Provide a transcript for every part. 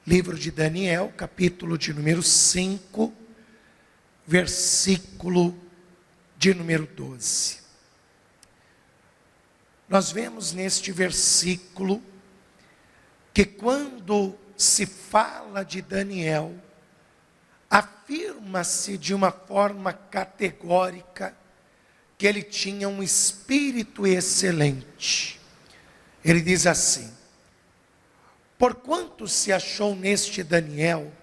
Livro de Daniel, capítulo de número 5, versículo de número 12. Nós vemos neste versículo que quando se fala de Daniel, afirma-se de uma forma categórica que ele tinha um espírito excelente. Ele diz assim: porquanto se achou neste Daniel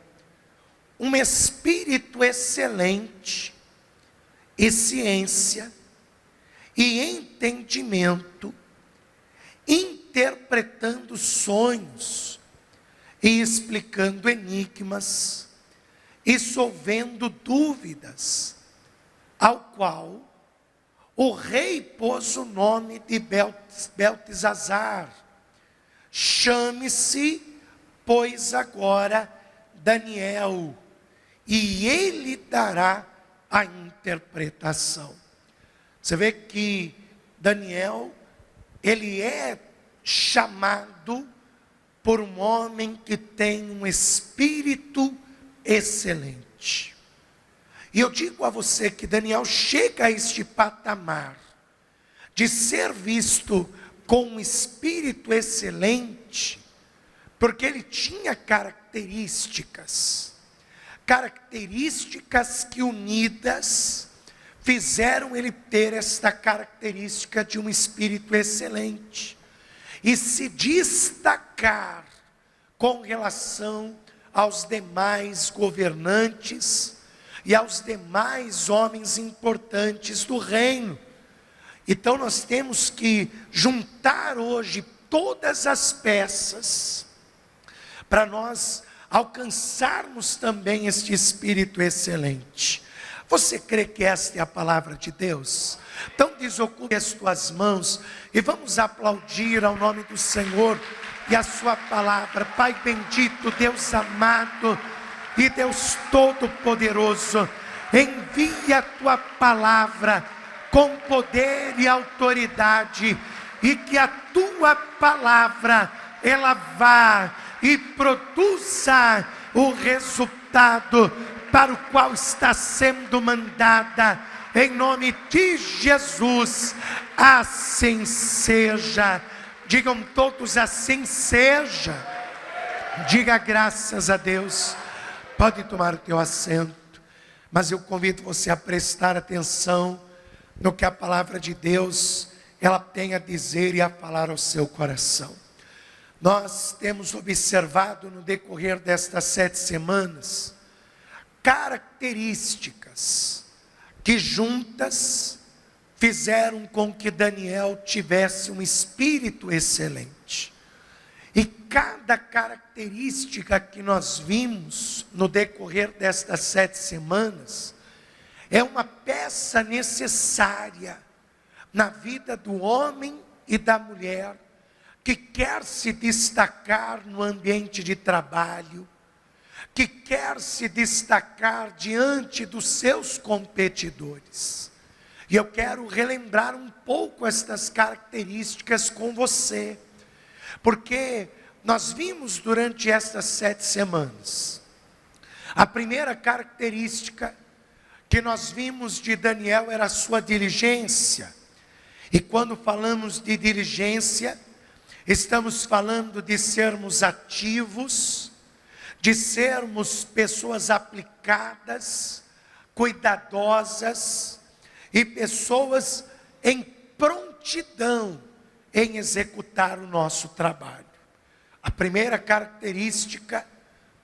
um espírito excelente, e ciência, e entendimento, interpretando sonhos, e explicando enigmas, e solvendo dúvidas, ao qual o rei pôs o nome de Beltesazar. Chame-se, pois, agora Daniel, e ele dará a interpretação. Você vê que Daniel, ele é chamado por um homem que tem um espírito excelente. E eu digo a você que Daniel chega a este patamar de ser visto com um espírito excelente, porque ele tinha características que unidas fizeram ele ter esta característica de um espírito excelente e se destacar com relação aos demais governantes e aos demais homens importantes do reino. Então nós temos que juntar hoje todas as peças para nós alcançarmos também este espírito excelente. Você crê que esta é a palavra de Deus? Então desocupe as tuas mãos e vamos aplaudir ao nome do Senhor e a sua palavra. Pai bendito, Deus amado e Deus todo-poderoso, envia a tua palavra com poder e autoridade, e que a tua palavra, ela vá e produza o resultado para o qual está sendo mandada, em nome de Jesus. Assim seja. Digam todos: assim seja. Diga graças a Deus. Pode tomar o teu assento, mas eu convido você a prestar atenção no que a palavra de Deus, ela tem a dizer e a falar ao seu coração. Nós temos observado no decorrer destas 7 semanas, características que juntas fizeram com que Daniel tivesse um espírito excelente. E cada característica que nós vimos no decorrer destas 7 semanas, é uma peça necessária na vida do homem e da mulher que quer se destacar no ambiente de trabalho, que quer se destacar diante dos seus competidores. E eu quero relembrar um pouco estas características com você, porque nós vimos durante estas 7 semanas, a primeira característica que nós vimos de Daniel era a sua diligência. E quando falamos de diligência, estamos falando de sermos ativos, de sermos pessoas aplicadas, cuidadosas e pessoas em prontidão em executar o nosso trabalho. A primeira característica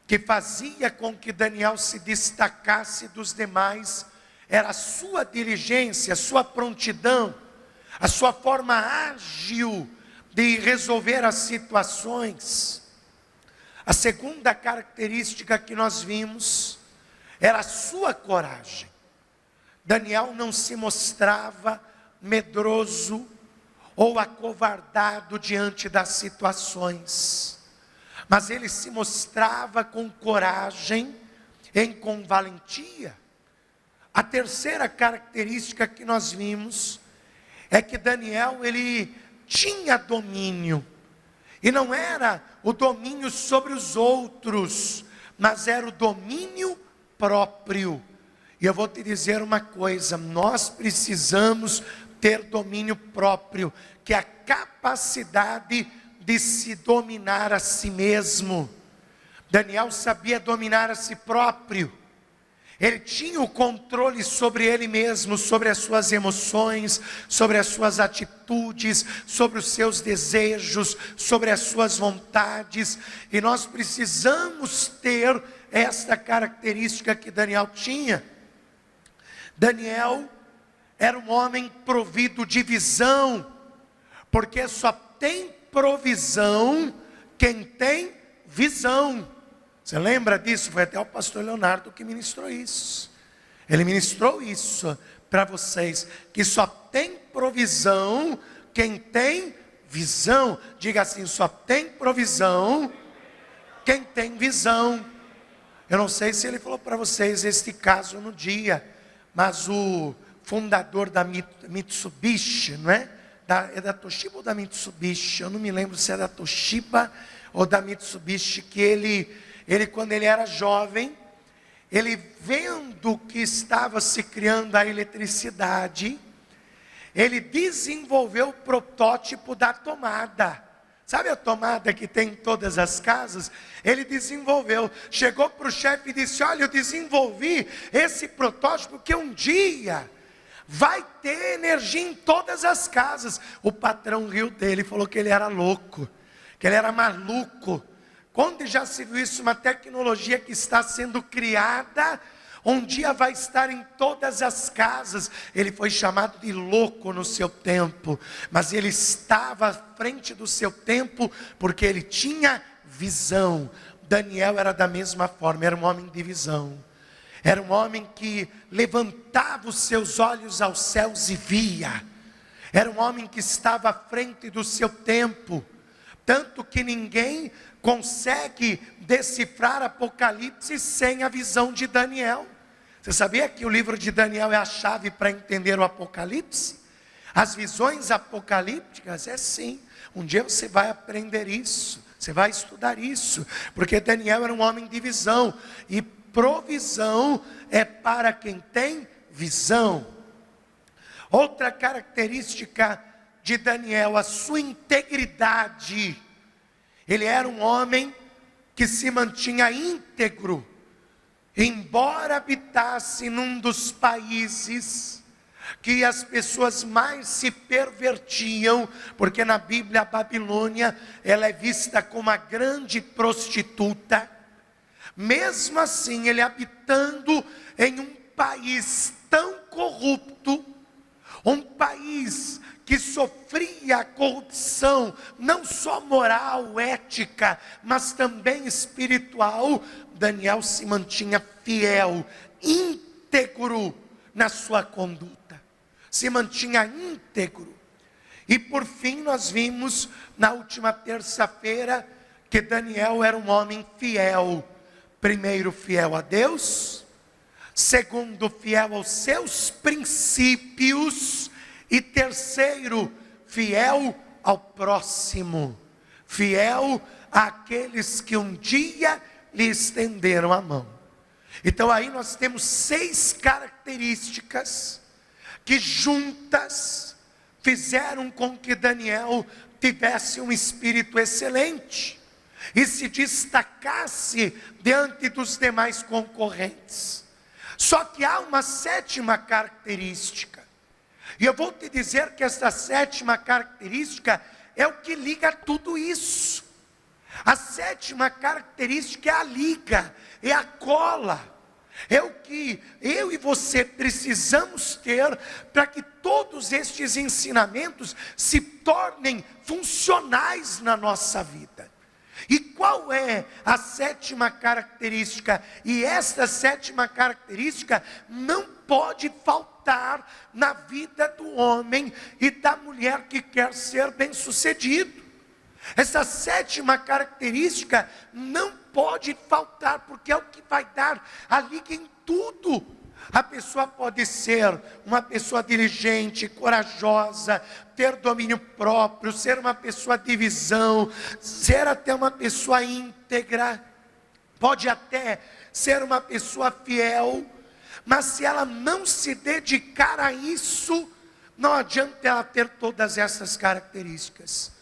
que fazia com que Daniel se destacasse dos demais era a sua diligência, a sua prontidão, a sua forma ágil de resolver as situações. A segunda característica que nós vimos era a sua coragem. Daniel não se mostrava medroso ou acovardado diante das situações, mas ele se mostrava com coragem e com valentia. A terceira característica que nós vimos é que Daniel, ele tinha domínio E não era o domínio sobre os outros, mas era o domínio próprio. E eu vou te dizer uma coisa: nós precisamos ter domínio próprio, que é a capacidade de se dominar a si mesmo. Daniel sabia dominar a si próprio. Ele tinha o controle sobre ele mesmo, sobre as suas emoções, sobre as suas atitudes, sobre os seus desejos, sobre as suas vontades. E nós precisamos ter esta característica que Daniel tinha. Daniel era um homem provido de visão, porque só tem provisão quem tem visão. Você lembra disso? Foi até o pastor Leonardo que ministrou isso. Ele ministrou isso para vocês, que só tem provisão quem tem visão. Diga assim: só tem provisão quem tem visão. Eu não sei se ele falou para vocês este caso no dia, mas o fundador da Mitsubishi, não é? É da Toshiba ou da Mitsubishi? Eu não me lembro se é da Toshiba ou da Mitsubishi, que ele quando ele era jovem, ele vendo que estava se criando a eletricidade, ele desenvolveu o protótipo da tomada. Sabe a tomada que tem em todas as casas? Ele desenvolveu, chegou para o chefe e disse: olha, eu desenvolvi esse protótipo que um dia vai ter energia em todas as casas. O patrão riu dele, falou que ele era louco, que ele era maluco. Quando já se viu isso, uma tecnologia que está sendo criada, um dia vai estar em todas as casas. Ele foi chamado de louco no seu tempo, mas ele estava à frente do seu tempo, porque ele tinha visão. Daniel era da mesma forma, era um homem de visão. Era um homem que levantava os seus olhos aos céus e via. Era um homem que estava à frente do seu tempo, tanto que ninguém consegue decifrar Apocalipse sem a visão de Daniel. Você sabia que o livro de Daniel é a chave para entender o Apocalipse? As visões apocalípticas, é sim. Um dia você vai aprender isso, você vai estudar isso, porque Daniel era um homem de visão, e provisão é para quem tem visão. Outra característica de Daniel, a sua integridade. Ele era um homem que se mantinha íntegro, embora habitasse num dos países que as pessoas mais se pervertiam, porque na Bíblia a Babilônia, ela é vista como a grande prostituta. Mesmo assim, ele habitando em um país tão corrupto, um país que sofria a corrupção, não só moral, ética, mas também espiritual, Daniel se mantinha fiel, íntegro na sua conduta, se mantinha íntegro. E por fim nós vimos na última terça-feira que Daniel era um homem fiel. Primeiro, fiel a Deus. Segundo, fiel aos seus princípios. E terceiro, fiel ao próximo, fiel àqueles que um dia lhe estenderam a mão. Então aí nós temos 6 características que juntas fizeram com que Daniel tivesse um espírito excelente e se destacasse diante dos demais concorrentes. Só que há uma 7ª característica. E eu vou te dizer que essa 7ª característica é o que liga tudo isso. A 7ª característica é a liga, é a cola. É o que eu e você precisamos ter para que todos estes ensinamentos se tornem funcionais na nossa vida. E qual é a 7ª característica? E esta 7ª característica não pode faltar na vida do homem e da mulher que quer ser bem-sucedido. Essa 7ª característica não pode faltar, porque é o que vai dar a liga em tudo. A pessoa pode ser uma pessoa diligente, corajosa, ter domínio próprio, ser uma pessoa de visão, ser até uma pessoa íntegra, pode até ser uma pessoa fiel, mas se ela não se dedicar a isso, não adianta ela ter todas essas características.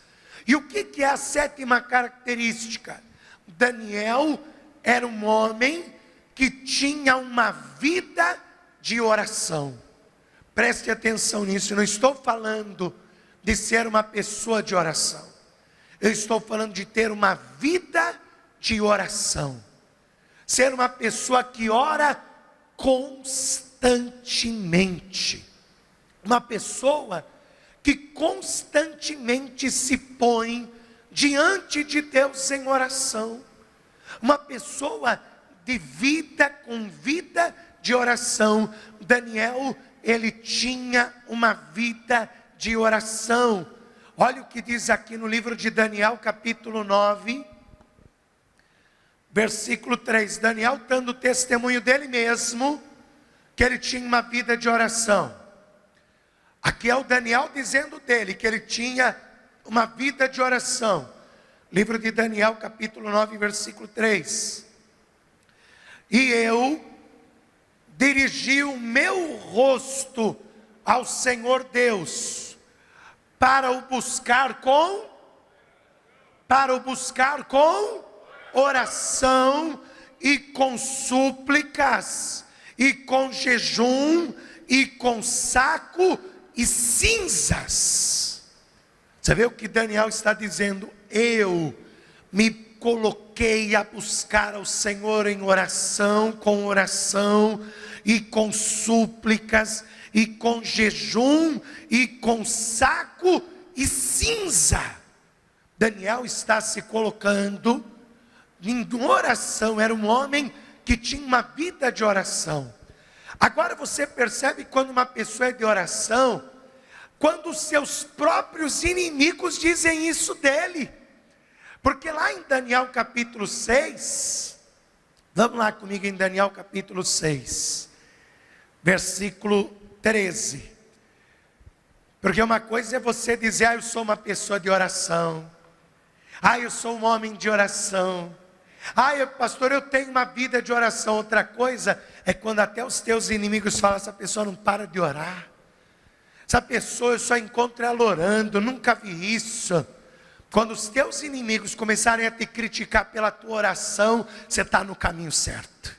E o que é a sétima característica? Daniel era um homem que tinha uma vida de oração. Preste atenção nisso, eu não estou falando de ser uma pessoa de oração. Eu estou falando de ter uma vida de oração. Ser uma pessoa que ora constantemente. Uma pessoa que constantemente se põe diante de Deus em oração. Uma pessoa de vida com vida de oração. Daniel, ele tinha uma vida de oração. Olha o que diz aqui no livro de Daniel, capítulo 9, versículo 3. Daniel dando testemunho dele mesmo, que ele tinha uma vida de oração. Aqui é o Daniel dizendo dele, que ele tinha uma vida de oração. Livro de Daniel, capítulo 9, versículo 3. E eu dirigi o meu rosto ao Senhor Deus, para o buscar com oração e com súplicas, e com jejum, e com saco e cinzas. Você vê o que Daniel está dizendo? Eu me coloquei a buscar ao Senhor em oração e com súplicas, e com jejum, e com saco e cinza. Daniel está se colocando em oração, era um homem que tinha uma vida de oração. Agora você percebe quando uma pessoa é de oração, quando os seus próprios inimigos dizem isso dele. Porque lá em Daniel capítulo 6, vamos lá comigo em Daniel capítulo 6, versículo 13. Porque uma coisa é você dizer, eu sou uma pessoa de oração, eu sou um homem de oração, pastor, eu tenho uma vida de oração. Outra coisa é quando até os teus inimigos falam, essa pessoa não para de orar, essa pessoa eu só encontro ela orando, nunca vi isso. Quando os teus inimigos começarem a te criticar pela tua oração, você está no caminho certo.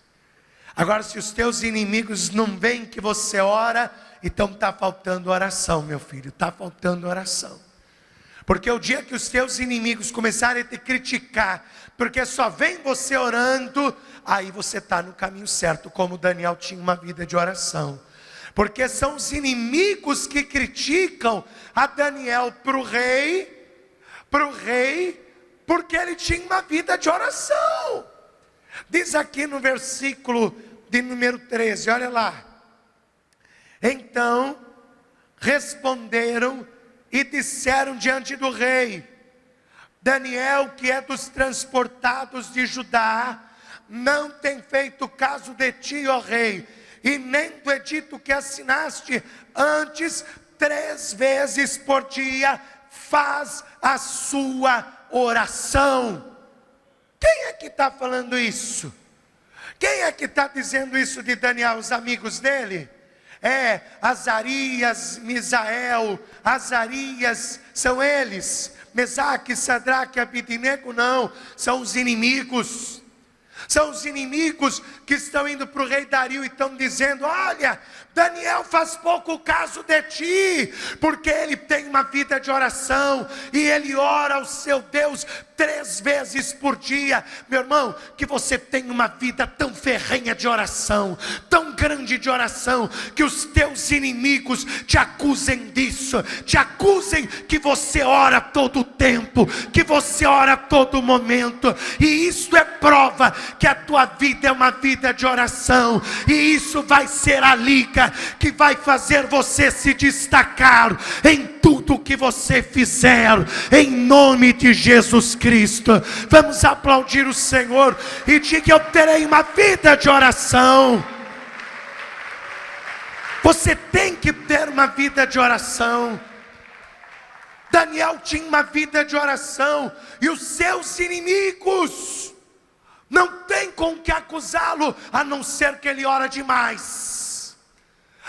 Agora, se os teus inimigos não veem que você ora, então está faltando oração, meu filho, está faltando oração. Porque o dia que os teus inimigos começarem a te criticar, porque só vem você orando, aí você está no caminho certo, como Daniel tinha uma vida de oração. Porque são os inimigos que criticam a Daniel para o rei, porque ele tinha uma vida de oração. Diz aqui no versículo de número 13, olha lá. Então responderam e disseram diante do rei: Daniel, que é dos transportados de Judá, não tem feito caso de ti, ó rei, e nem do edito que assinaste. Antes, 3 vezes por dia faz a sua oração. Quem é que está falando isso? Quem é que está dizendo isso de Daniel? Os amigos dele? Azarias, Misael, Azarias, são eles. Mesaque, Sadraque, Abidnego, não, são os inimigos. São os inimigos que estão indo para o rei Dario e estão dizendo: olha, Daniel faz pouco caso de ti, porque ele tem uma vida de oração, e ele ora ao seu Deus 3 vezes por dia. Meu irmão, que você tenha uma vida tão ferrenha de oração, tão grande de oração, que os teus inimigos te acusem disso, te acusem que você ora todo o tempo, que você ora a todo momento, e isso é prova que a tua vida é uma vida de oração, e isso vai ser a liga que vai fazer você se destacar em tudo que você fizer, em nome de Jesus Cristo. Vamos aplaudir o Senhor e diga: eu terei uma vida de oração. Você tem que ter uma vida de oração. Daniel tinha uma vida de oração, e os seus inimigos não tem com que acusá-lo, a não ser que ele ora demais,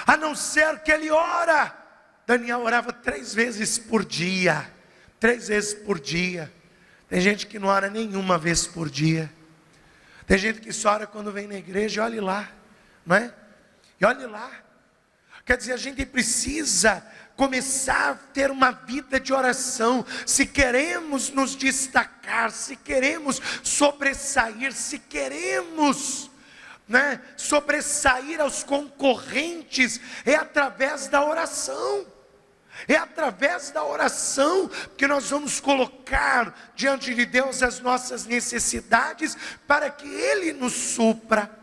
a não ser que ele ora. Daniel orava 3 vezes por dia, 3 vezes por dia. Tem gente que não ora nenhuma vez por dia. Tem gente que só ora quando vem na igreja, e olhe lá, não é? E olhe lá. Quer dizer, a gente precisa começar a ter uma vida de oração. Se queremos nos destacar, se queremos sobressair, se queremos, né, sobressair aos concorrentes, é através da oração. É através da oração que nós vamos colocar diante de Deus as nossas necessidades, para que Ele nos supra.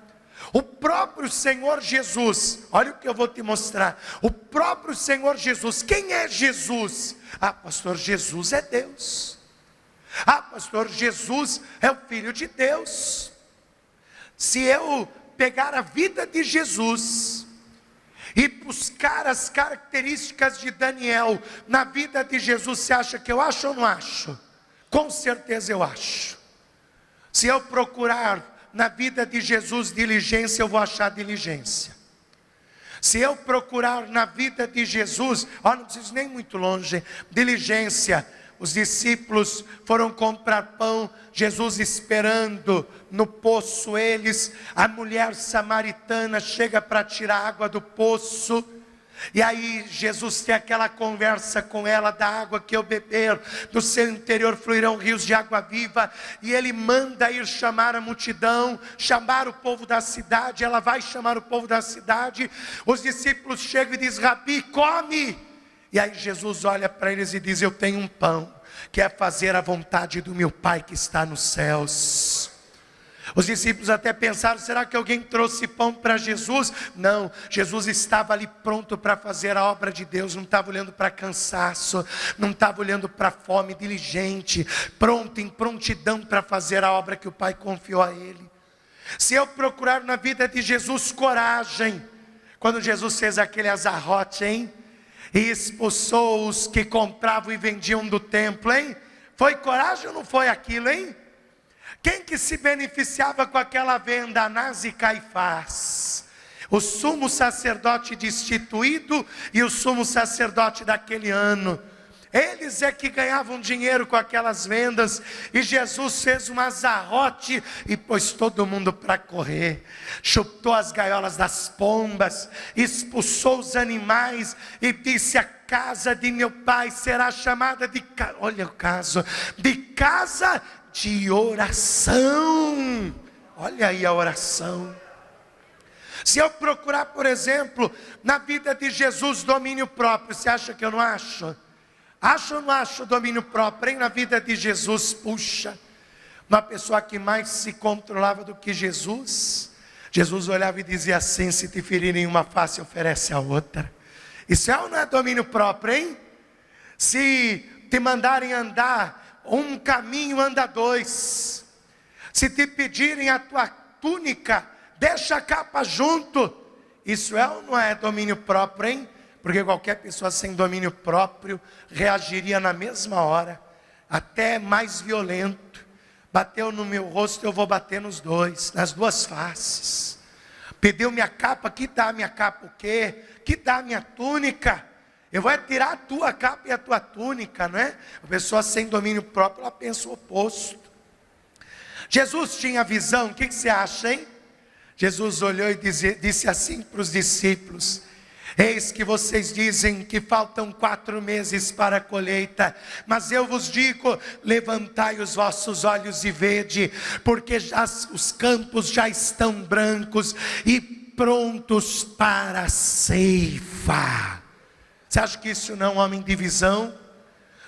O próprio Senhor Jesus, olha o que eu vou te mostrar. O próprio Senhor Jesus, quem é Jesus? Ah, pastor, Jesus é Deus. Ah, pastor, Jesus é o Filho de Deus. Se eu pegar a vida de Jesus e buscar as características de Daniel na vida de Jesus, você acha que eu acho ou não acho? Com certeza eu acho. Se eu procurar na vida de Jesus diligência, eu vou achar diligência. Se eu procurar na vida de Jesus, não preciso nem muito longe, diligência. Os discípulos foram comprar pão, Jesus esperando no poço eles. A mulher samaritana chega para tirar água do poço. E aí Jesus tem aquela conversa com ela: da água que eu beber, do seu interior fluirão rios de água viva. E ele manda ir chamar a multidão, chamar o povo da cidade. Ela vai chamar o povo da cidade. Os discípulos chegam e dizem: Rabi, come. E aí Jesus olha para eles e diz: eu tenho um pão, que é fazer a vontade do meu Pai que está nos céus. Os discípulos até pensaram: será que alguém trouxe pão para Jesus? Não, Jesus estava ali pronto para fazer a obra de Deus. Não estava olhando para cansaço, não estava olhando para fome, diligente, pronto, em prontidão para fazer a obra que o Pai confiou a ele. Se eu procurar na vida de Jesus coragem, quando Jesus fez aquele azarrote, hein? E expulsou os que compravam e vendiam do templo, hein? Foi coragem ou não foi aquilo, hein? Quem que se beneficiava com aquela venda? Anás e Caifás, o sumo sacerdote destituído e o sumo sacerdote daquele ano. Eles é que ganhavam dinheiro com aquelas vendas. E Jesus fez um azarrote e pôs todo mundo para correr. Chutou as gaiolas das pombas, expulsou os animais e disse: a casa de meu pai será chamada de olha o caso, de casa de oração. Olha aí a oração. Se eu procurar, por exemplo, na vida de Jesus, domínio próprio, você acha que eu não acho? Acho ou não acho domínio próprio, hein? Na vida de Jesus, puxa, uma pessoa que mais se controlava do que Jesus. Jesus olhava e dizia assim: se te ferirem uma face, oferece a outra. Isso é ou não é domínio próprio, hein? Se te mandarem andar um caminho, anda 2. Se te pedirem a tua túnica, deixa a capa junto. Isso é ou não é domínio próprio, hein? Porque qualquer pessoa sem domínio próprio reagiria na mesma hora, até mais violento. Bateu no meu rosto, eu vou bater nos dois, nas duas faces. Pediu minha capa, que dá minha capa o quê? Que dá minha túnica? Eu vou tirar a tua capa e a tua túnica, não é? A pessoa sem domínio próprio, ela pensa o oposto. Jesus tinha visão, o que você acha, hein? Jesus olhou e disse assim para os discípulos: eis que vocês dizem que faltam 4 meses para a colheita, mas eu vos digo, levantai os vossos olhos e vede, porque os campos já estão brancos e prontos para a ceifa. Você acha que isso não é um homem de visão?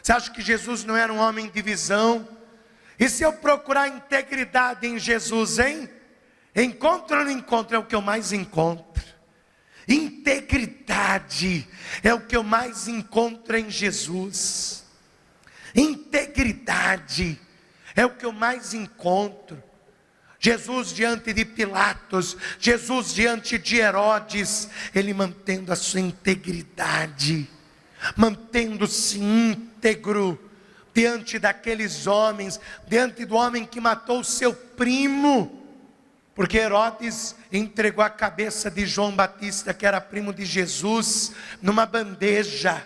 Você acha que Jesus não era um homem de visão? E se eu procurar integridade em Jesus, hein? Encontro ou não encontro? É o que eu mais encontro. Integridade é o que eu mais encontro em Jesus. Integridade é o que eu mais encontro. Jesus diante de Pilatos, Jesus diante de Herodes, ele mantendo a sua integridade, mantendo-se íntegro diante daqueles homens, diante do homem que matou o seu primo, porque Herodes entregou a cabeça de João Batista, que era primo de Jesus, numa bandeja.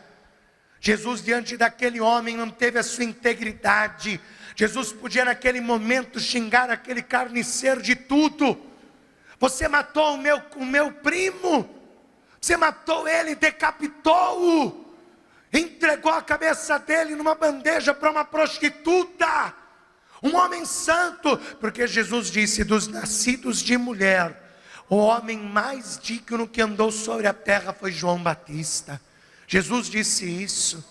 Jesus diante daquele homem manteve a sua integridade. Jesus podia naquele momento xingar aquele carniceiro de tudo. Você matou o meu primo, você matou ele, decapitou-o, entregou a cabeça dele numa bandeja para uma prostituta, um homem santo, porque Jesus disse: dos nascidos de mulher, o homem mais digno que andou sobre a terra foi João Batista. Jesus disse isso.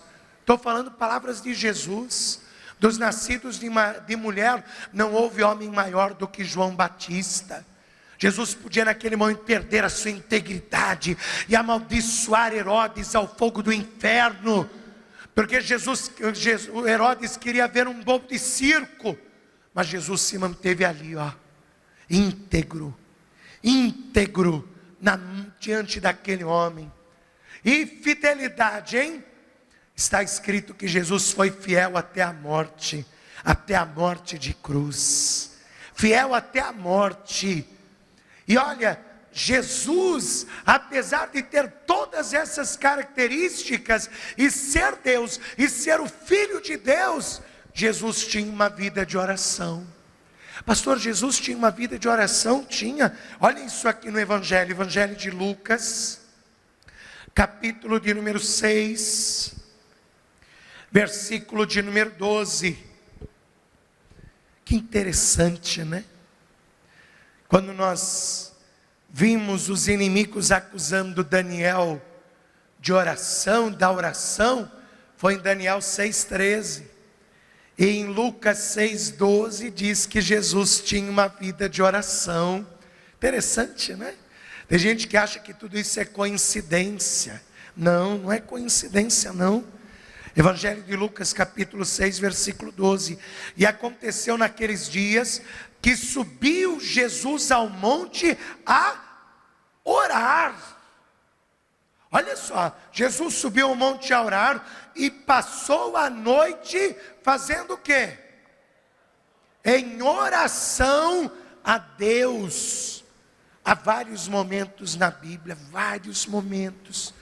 Estou falando palavras de Jesus. Dos nascidos de mulher, não houve homem maior do que João Batista. Jesus podia naquele momento perder a sua integridade e amaldiçoar Herodes ao fogo do inferno, porque Herodes queria ver um bobo de circo, mas Jesus se manteve ali, íntegro, diante daquele homem. E fidelidade, hein? Está escrito que Jesus foi fiel até a morte de cruz, fiel até a morte. E olha, Jesus, apesar de ter todas essas características, e ser Deus, e ser o Filho de Deus, Jesus tinha uma vida de oração. Pastor, Jesus tinha uma vida de oração? Tinha. Olha isso aqui no Evangelho de Lucas, capítulo de número 6, versículo de número 12. Que interessante, né? Quando nós vimos os inimigos acusando Daniel de oração, da oração, foi em Daniel 6,13. E em Lucas 6,12 diz que Jesus tinha uma vida de oração. Interessante, né? Tem gente que acha que tudo isso é coincidência. Não, não é coincidência não. Evangelho de Lucas capítulo 6, versículo 12. E aconteceu naqueles dias que subiu Jesus ao monte a orar. Olha só, Jesus subiu ao monte a orar e passou a noite fazendo o quê? Em oração a Deus. Há vários momentos na Bíblia, vários momentos,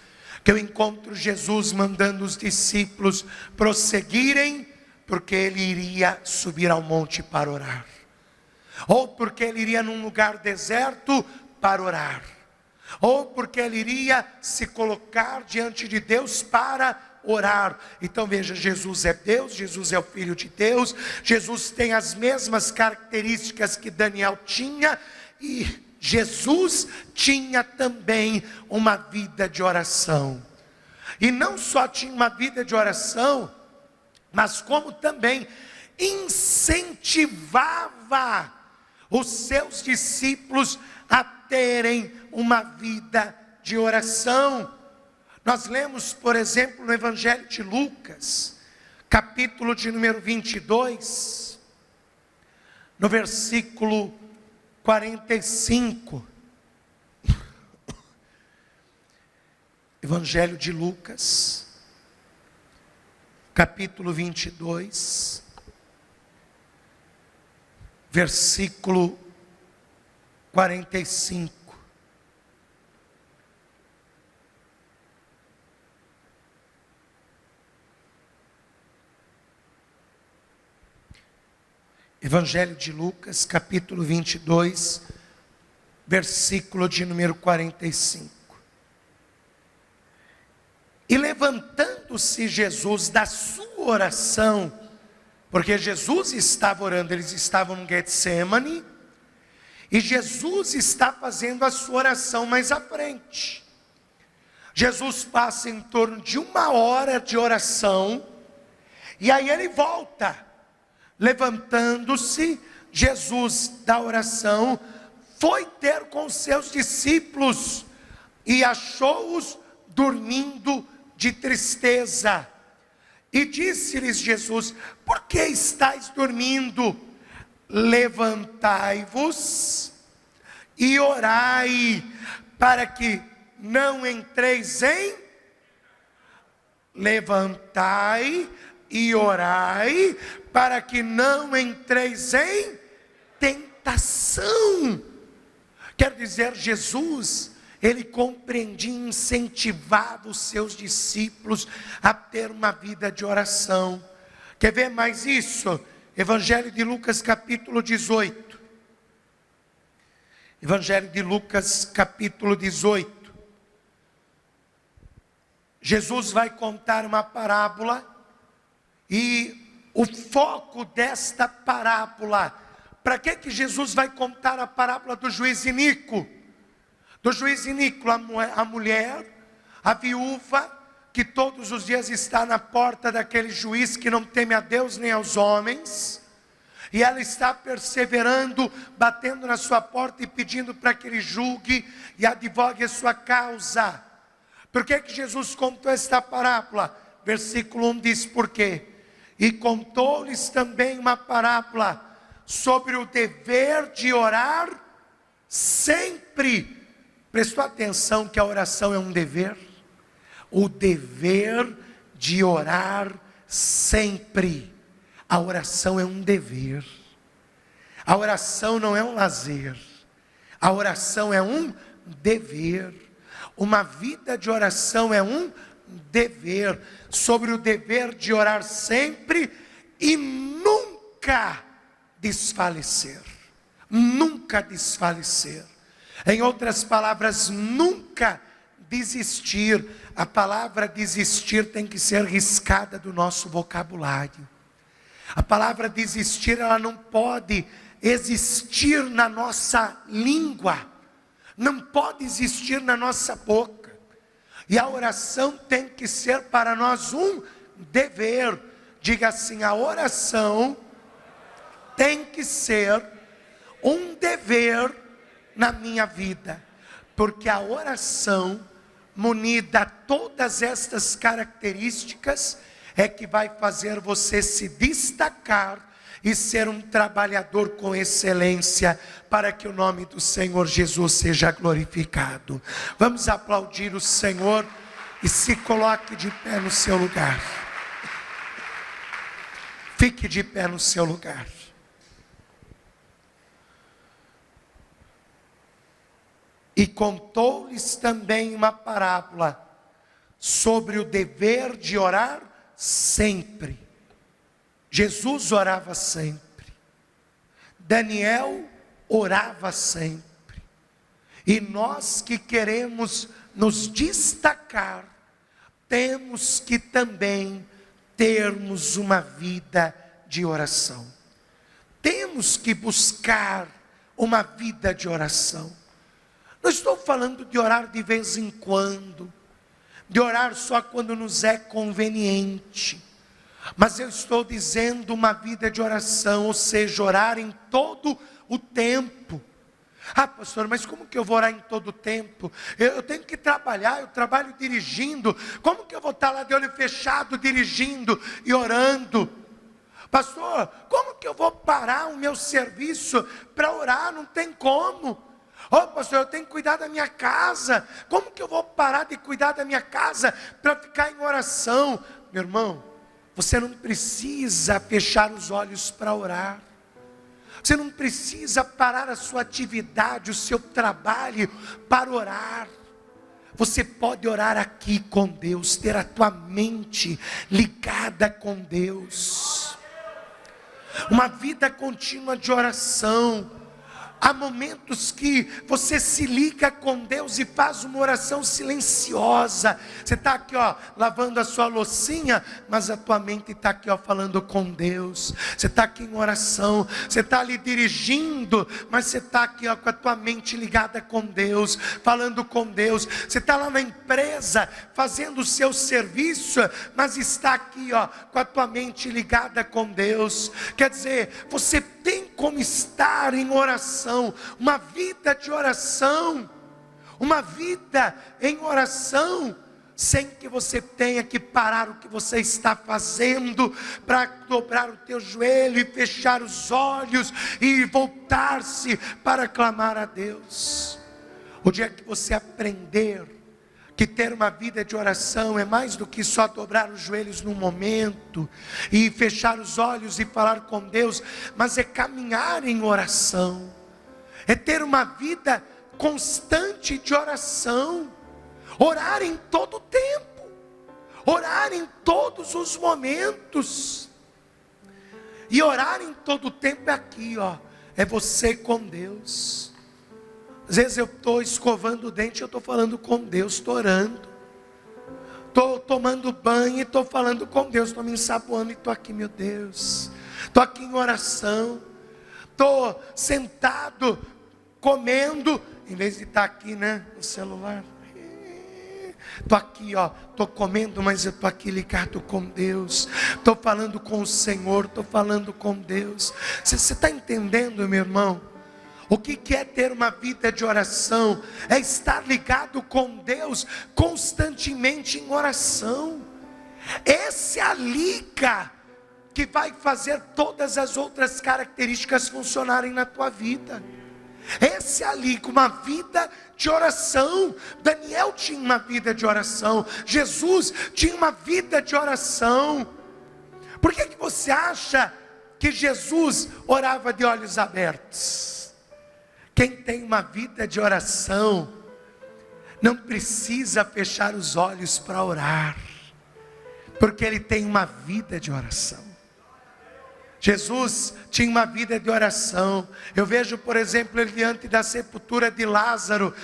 que eu encontro Jesus mandando os discípulos prosseguirem, porque ele iria subir ao monte para orar, ou porque ele iria num lugar deserto para orar, ou porque ele iria se colocar diante de Deus para orar. Então veja, Jesus é Deus, Jesus é o Filho de Deus, Jesus tem as mesmas características que Daniel tinha, e Jesus tinha também uma vida de oração. E não só tinha uma vida de oração, mas como também incentivava os seus discípulos a terem uma vida de oração. Nós lemos, por exemplo, no Evangelho de Lucas, capítulo de número 22, no versículo 45, Evangelho de Lucas, capítulo 22, versículo 45. Evangelho de Lucas, capítulo 22, versículo de número 45. E levantando-se Jesus da sua oração, porque Jesus estava orando, eles estavam no Getsemane, e Jesus está fazendo a sua oração mais à frente. Jesus passa em torno de 1 hora de oração, e aí ele volta. Levantando-se, Jesus da oração, foi ter com seus discípulos, e achou-os dormindo de tristeza. E disse-lhes Jesus: por que estáis dormindo? levantai-vos e orai, para que não entreis em... Levantai e orai, para que não entreis em tentação. Quer dizer, Jesus, ele compreendia e incentivava os seus discípulos a ter uma vida de oração. Quer ver mais isso? Evangelho de Lucas capítulo 18. Evangelho de Lucas capítulo 18. Jesus vai contar uma parábola, e o foco desta parábola, para que Jesus vai contar a parábola do juiz iníquo? Do juiz iníquo, a mulher, a viúva, que todos os dias está na porta daquele juiz que não teme a Deus nem aos homens, e ela está perseverando, batendo na sua porta e pedindo para que ele julgue e advogue a sua causa. Por que Jesus contou esta parábola? Versículo 1 diz por quê? E contou-lhes também uma parábola sobre o dever de orar sempre. Prestou atenção que a oração é um dever? O dever de orar sempre. A oração é um dever. A oração não é um lazer. A oração é um dever. Uma vida de oração é um dever. Sobre o dever de orar sempre e nunca desfalecer. Nunca desfalecer. Em outras palavras, nunca desistir. A palavra desistir tem que ser riscada do nosso vocabulário. A palavra desistir, ela não pode existir na nossa língua, não pode existir na nossa boca. E a oração tem que ser para nós um dever. Diga assim: a oração tem que ser um dever na minha vida, porque a oração, munida a todas estas características, é que vai fazer você se destacar e ser um trabalhador com excelência, para que o nome do Senhor Jesus seja glorificado. Vamos aplaudir o Senhor e se coloque de pé no seu lugar. Fique de pé no seu lugar. E contou-lhes também uma parábola sobre o dever de orar sempre. Jesus orava sempre. Daniel orava sempre. E nós que queremos nos destacar, temos que também termos uma vida de oração. Temos que buscar uma vida de oração. Não estou falando de orar de vez em quando, de orar só quando nos é conveniente, mas eu estou dizendo uma vida de oração, ou seja, orar em todo o tempo. Ah, pastor, mas como que eu vou orar em todo o tempo? Eu tenho que trabalhar, eu trabalho dirigindo. Como que eu vou estar lá de olho fechado, dirigindo e orando? Pastor, como que eu vou parar o meu serviço para orar? Não tem como. Oh, pastor, eu tenho que cuidar da minha casa. Como que eu vou parar de cuidar da minha casa para ficar em oração? Meu irmão, você não precisa fechar os olhos para orar. Você não precisa parar a sua atividade, o seu trabalho para orar. Você pode orar aqui com Deus, ter a tua mente ligada com Deus. Uma vida contínua de oração. Há momentos que você se liga com Deus e faz uma oração silenciosa. Você está aqui, ó, lavando a sua loucinha, mas a tua mente está aqui, ó, falando com Deus. Você está aqui em oração. Você está ali dirigindo, mas você está aqui, ó, com a tua mente ligada com Deus, falando com Deus. Você está lá na empresa, fazendo o seu serviço, mas está aqui, ó, com a tua mente ligada com Deus. Quer dizer, você tem como estar em oração, uma vida de oração, uma vida em oração. sem que você tenha que parar o que você está fazendo, para dobrar o teu joelho e fechar os olhos e voltar-se para clamar a Deus. O dia que você aprender que ter uma vida de oração é mais do que só dobrar os joelhos num momento e fechar os olhos e falar com Deus, mas é caminhar em oração, é ter uma vida constante de oração, orar em todo o tempo, orar em todos os momentos. E orar em todo o tempo é aqui, é você com Deus. Às vezes eu estou escovando o dente, eu estou falando com Deus, estou orando. Estou tomando banho e estou falando com Deus, estou me ensaboando e estou aqui, meu Deus. Estou aqui em oração. Estou sentado, comendo, em vez de estar aqui, no celular. Estou aqui, estou comendo, mas eu estou aqui ligado com Deus. Estou falando com o Senhor, estou falando com Deus. Você está entendendo, meu irmão? O que é ter uma vida de oração? É estar ligado com Deus constantemente em oração. Essa é a liga que vai fazer todas as outras características funcionarem na tua vida. Essa é a liga, uma vida de oração. Daniel tinha uma vida de oração. Jesus tinha uma vida de oração. Por que você acha que Jesus orava de olhos abertos? Quem tem uma vida de oração não precisa fechar os olhos para orar, porque ele tem uma vida de oração. Jesus tinha uma vida de oração. Eu vejo, por exemplo, ele diante da sepultura de Lázaro.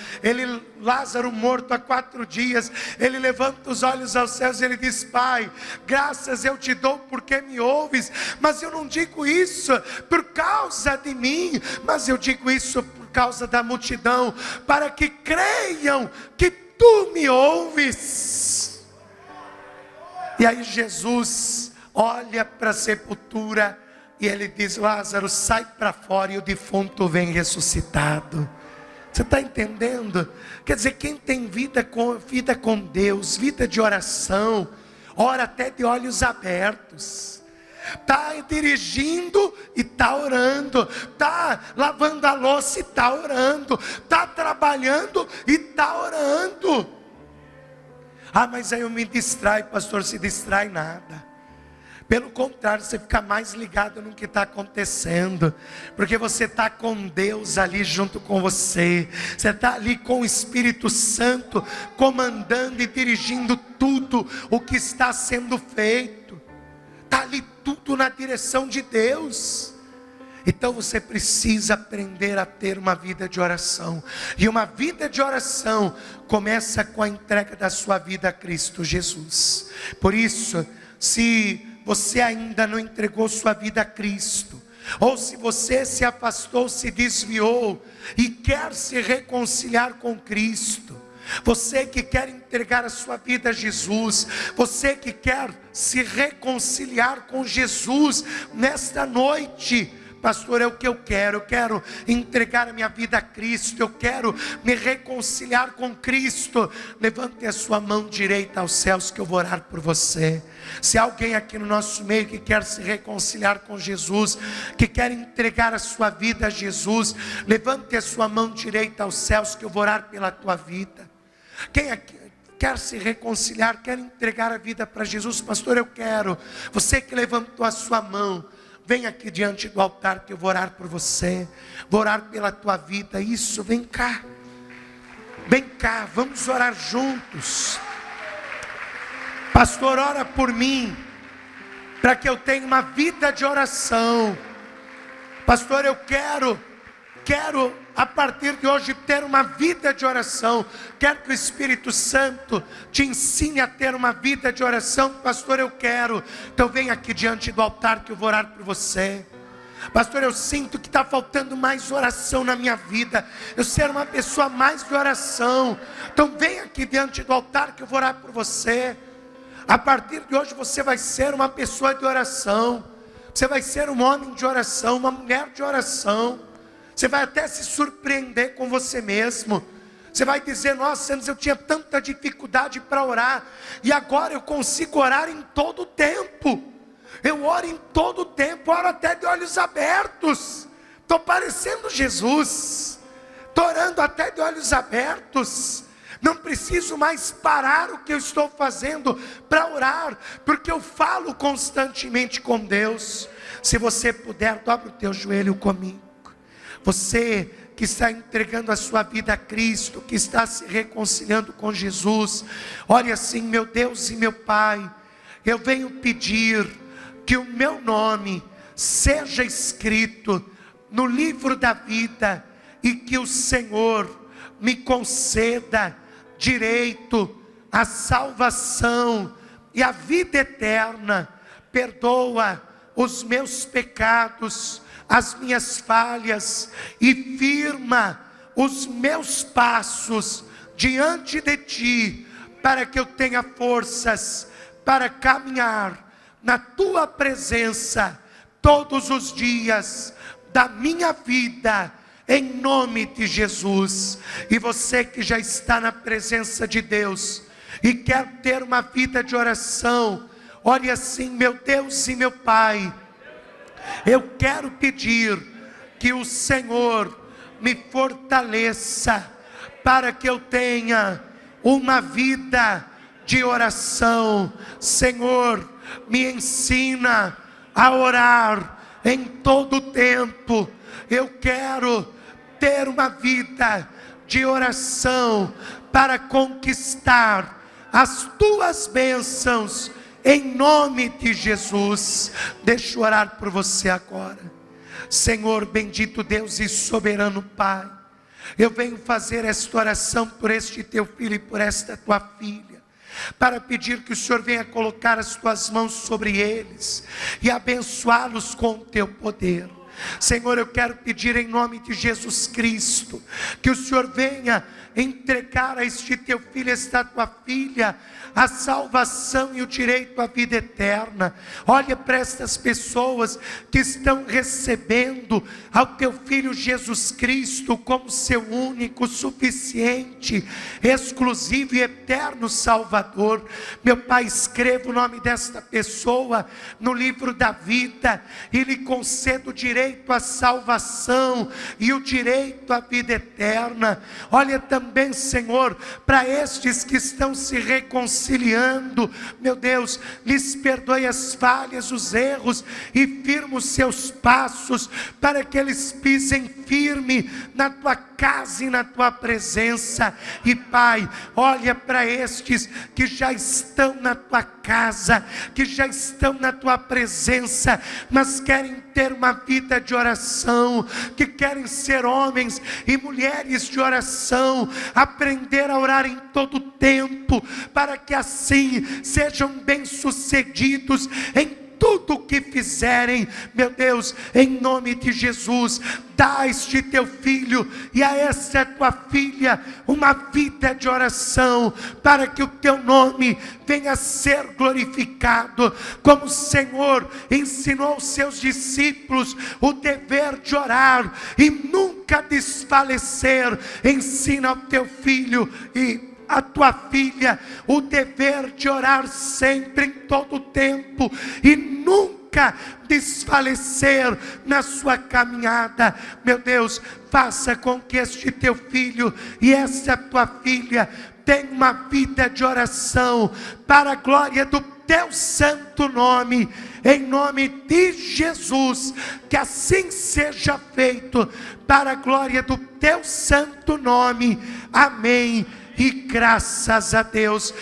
Lázaro morto há 4 dias. Ele levanta os olhos aos céus e ele diz: Pai, graças eu te dou porque me ouves. Mas eu não digo isso por causa de mim, mas eu digo isso por causa da multidão, para que creiam que tu me ouves. E aí Jesus olha para a sepultura e ele diz: Lázaro, sai para fora, e o defunto vem ressuscitado. Você está entendendo? Quer dizer, quem tem vida com Deus, vida de oração, ora até de olhos abertos. Está dirigindo e está orando, está lavando a louça e está orando, está trabalhando e está orando. Ah, mas aí eu me distraio, pastor. Se distrai nada. Pelo contrário, você fica mais ligado no que está acontecendo, porque você está com Deus ali junto com você. Você está ali com o Espírito Santo comandando e dirigindo tudo o que está sendo feito. Está ali tudo na direção de Deus. Então você precisa aprender a ter uma vida de oração. E uma vida de oração começa com a entrega da sua vida a Cristo Jesus. Por isso, se você ainda não entregou sua vida a Cristo, ou se você se afastou, se desviou e quer se reconciliar com Cristo, você que quer entregar a sua vida a Jesus, você que quer se reconciliar com Jesus nesta noite: pastor, é o que eu quero entregar a minha vida a Cristo, eu quero me reconciliar com Cristo. Levante a sua mão direita aos céus que eu vou orar por você. Se há alguém aqui no nosso meio que quer se reconciliar com Jesus, que quer entregar a sua vida a Jesus, levante a sua mão direita aos céus que eu vou orar pela tua vida. Quem aqui quer se reconciliar, quer entregar a vida para Jesus? Pastor, eu quero. Você que levantou a sua mão, vem aqui diante do altar que eu vou orar por você, vou orar pela tua vida. Isso, vem cá, vamos orar juntos. Pastor, ora por mim, para que eu tenha uma vida de oração. Pastor, eu quero a partir de hoje ter uma vida de oração. Quero que o Espírito Santo te ensine a ter uma vida de oração. Pastor, eu quero. Então vem aqui diante do altar que eu vou orar por você. Pastor, eu sinto que está faltando mais oração na minha vida. Eu ser uma pessoa mais de oração. Então vem aqui diante do altar que eu vou orar por você. A partir de hoje você vai ser uma pessoa de oração. Você vai ser um homem de oração, uma mulher de oração. Você vai até se surpreender com você mesmo. Você vai dizer: nossa, antes eu tinha tanta dificuldade para orar, e agora eu consigo orar em todo o tempo. Eu oro em todo o tempo, oro até de olhos abertos. Estou parecendo Jesus, estou orando até de olhos abertos. Não preciso mais parar o que eu estou fazendo para orar, porque eu falo constantemente com Deus. Se você puder, dobre o teu joelho comigo. Você que está entregando a sua vida a Cristo, que está se reconciliando com Jesus, olhe assim: meu Deus e meu Pai, eu venho pedir que o meu nome seja escrito no livro da vida, e que o Senhor me conceda direito à salvação e à vida eterna. Perdoa os meus pecados, as minhas falhas, e firma os meus passos diante de Ti, para que eu tenha forças para caminhar na Tua presença todos os dias da minha vida, em nome de Jesus. E você que já está na presença de Deus e quer ter uma vida de oração, olhe assim: meu Deus e meu Pai, eu quero pedir que o Senhor me fortaleça para que eu tenha uma vida de oração. Senhor, me ensina a orar em todo o tempo. Eu quero ter uma vida de oração para conquistar as Tuas bênçãos, em nome de Jesus. Deixa eu orar por você agora. Senhor, bendito Deus e soberano Pai, eu venho fazer esta oração por este Teu filho e por esta Tua filha, para pedir que o Senhor venha colocar as Tuas mãos sobre eles e abençoá-los com o Teu poder. Senhor, eu quero pedir em nome de Jesus Cristo, que o Senhor venha entregar a este Teu filho, esta Tua filha, a salvação e o direito à vida eterna. Olha para estas pessoas que estão recebendo ao Teu Filho Jesus Cristo como seu único, suficiente, exclusivo e eterno Salvador. Meu Pai, escreva o nome desta pessoa no livro da vida e lhe conceda o direito à salvação e o direito à vida eterna. Olha também, Senhor, para estes que estão se reconciliando, meu Deus, lhes perdoe as falhas, os erros, e firma os seus passos, para que eles pisem firme na Tua casa e na Tua presença. E Pai, olha para estes que já estão na Tua casa, que já estão na Tua presença, mas querem ter uma vida de oração, que querem ser homens e mulheres de oração, aprender a orar em todo o tempo, para que assim sejam bem-sucedidos em tudo o que fizerem. Meu Deus, em nome de Jesus, dá a este Teu filho e a esta Tua filha uma vida de oração, para que o Teu nome venha a ser glorificado, como o Senhor ensinou aos seus discípulos o dever de orar e nunca desfalecer. Ensina ao Teu filho e a Tua filha o dever de orar sempre, em todo o tempo, e nunca desfalecer na sua caminhada. Meu Deus, faça com que este Teu filho e esta Tua filha tenham uma vida de oração, para a glória do Teu santo nome, em nome de Jesus. Que assim seja feito, para a glória do Teu santo nome. Amém. E graças a Deus.